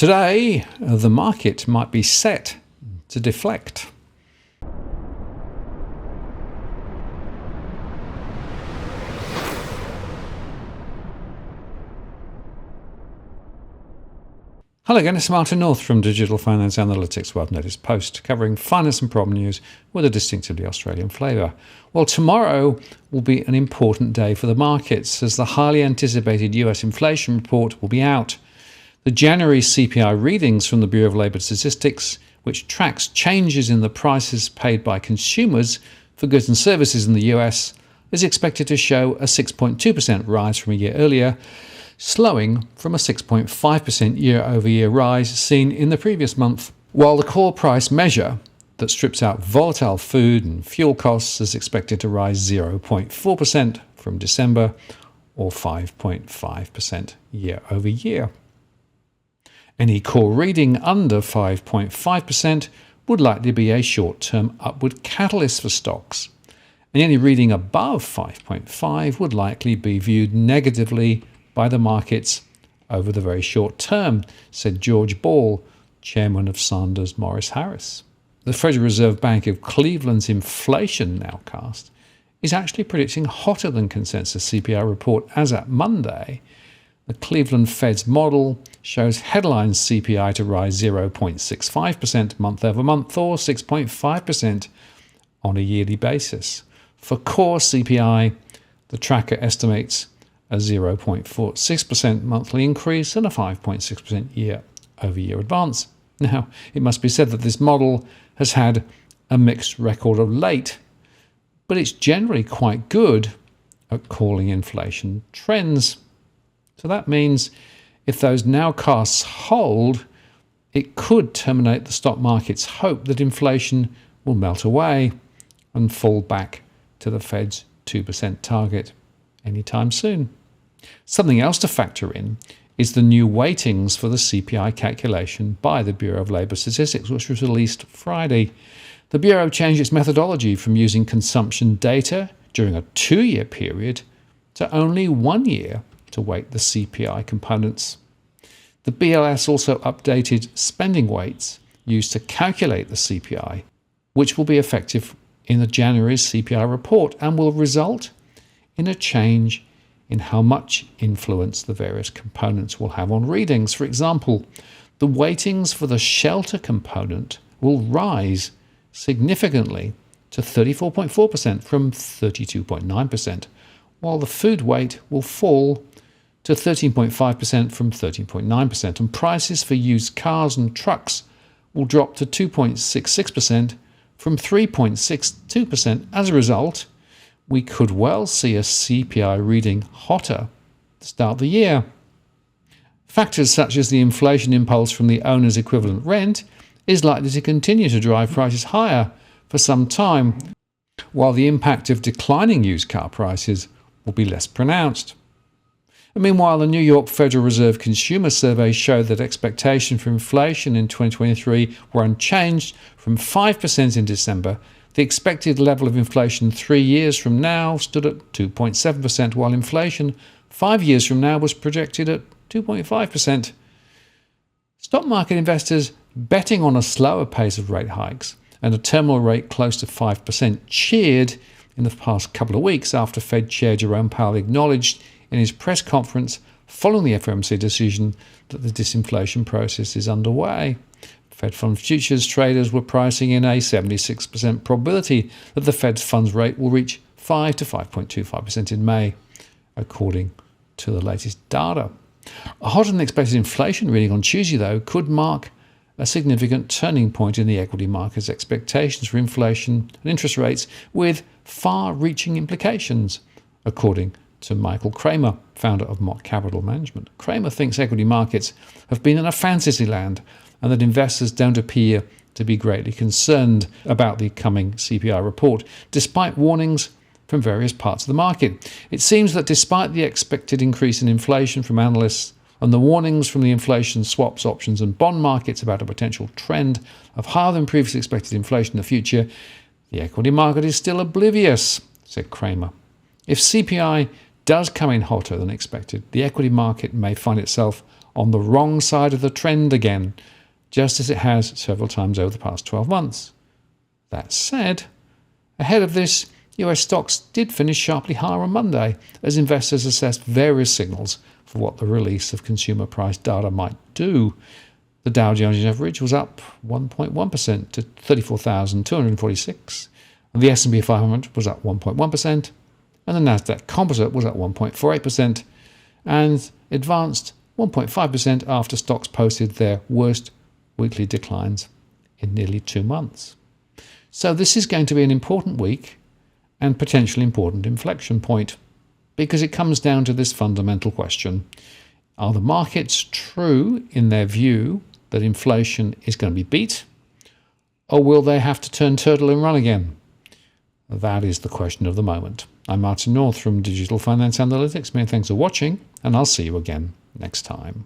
Today, the market might be set to deflect. Hello again, it's Martin North from Digital Finance Analytics World Notice Post, covering finance and problem news with a distinctively Australian flavour. Well, tomorrow will be an important day for the markets as the highly anticipated US inflation report will be out. The January CPI readings from the Bureau of Labour Statistics, which tracks changes in the prices paid by consumers for goods and services in the US, is expected to show a 6.2% rise from a year earlier, slowing from a 6.5% year-over-year rise seen in the previous month, while the core price measure that strips out volatile food and fuel costs is expected to rise 0.4% from December, or 5.5% year-over-year. Any core reading under 5.5% would likely be a short-term upward catalyst for stocks, and any reading above 5.5 would likely be viewed negatively by the markets over the very short term, said George Ball, chairman of Sanders Morris Harris. The Federal Reserve Bank of Cleveland's inflation nowcast is actually predicting hotter than consensus CPI report as at Monday. The Cleveland Fed's model shows headline CPI to rise 0.65% month over month or 6.5% on a yearly basis. For core CPI, the tracker estimates a 0.46% monthly increase and a 5.6% year-over-year advance. Now, it must be said that this model has had a mixed record of late, but it's generally quite good at calling inflation trends. So that means if those nowcasts hold, it could terminate the stock market's hope that inflation will melt away and fall back to the Fed's 2% target anytime soon. Something else to factor in is the new weightings for the CPI calculation by the Bureau of Labour Statistics, which was released Friday. The Bureau changed its methodology from using consumption data during a 2-year period to only 1 year to weight the CPI components. The BLS also updated spending weights used to calculate the CPI, which will be effective in the January CPI report and will result in a change in how much influence the various components will have on readings. For example, the weightings for the shelter component will rise significantly to 34.4% from 32.9%, while the food weight will fall to 13.5% from 13.9%, and prices for used cars and trucks will drop to 2.66% from 3.62%. As a result, we could well see a CPI reading hotter to start the year. Factors such as the inflation impulse from the owner's equivalent rent is likely to continue to drive prices higher for some time, while the impact of declining used car prices will be less pronounced. And meanwhile, the New York Federal Reserve Consumer Survey showed that expectations for inflation in 2023 were unchanged from 5% in December. The expected level of inflation 3 years from now stood at 2.7%, while inflation 5 years from now was projected at 2.5%. Stock market investors betting on a slower pace of rate hikes and a terminal rate close to 5% cheered in the past couple of weeks after Fed Chair Jerome Powell acknowledged in his press conference following the FOMC decision that the disinflation process is underway. Fed Fund futures traders were pricing in a 76% probability that the Fed's funds rate will reach 5 to 5.25% in May, according to the latest data. A hotter than expected inflation reading on Tuesday, though, could mark a significant turning point in the equity market's expectations for inflation and interest rates, with far-reaching implications, according to Michael Kramer, founder of Mott Capital Management. Kramer thinks equity markets have been in a fantasy land and that investors don't appear to be greatly concerned about the coming CPI report, despite warnings from various parts of the market. It seems that despite the expected increase in inflation from analysts and the warnings from the inflation swaps, options and bond markets about a potential trend of higher than previously expected inflation in the future, the equity market is still oblivious, said Kramer. If CPI does come in hotter than expected, the equity market may find itself on the wrong side of the trend again, just as it has several times over the past 12 months. That said, ahead of this, US stocks did finish sharply higher on Monday as investors assessed various signals for what the release of consumer price data might do. The Dow Jones average was up 1.1% to 34,246, and the S&P 500 was up 1.1%, and the Nasdaq Composite was up 1.48%, and advanced 1.5% after stocks posted their worst weekly declines in nearly 2 months. So this is going to be an important week and potentially important inflection point, because it comes down to this fundamental question. Are the markets true in their view that inflation is going to be beat, or will they have to turn turtle and run again? That is the question of the moment. I'm Martin North from Digital Finance Analytics. Many thanks for watching, and I'll see you again next time.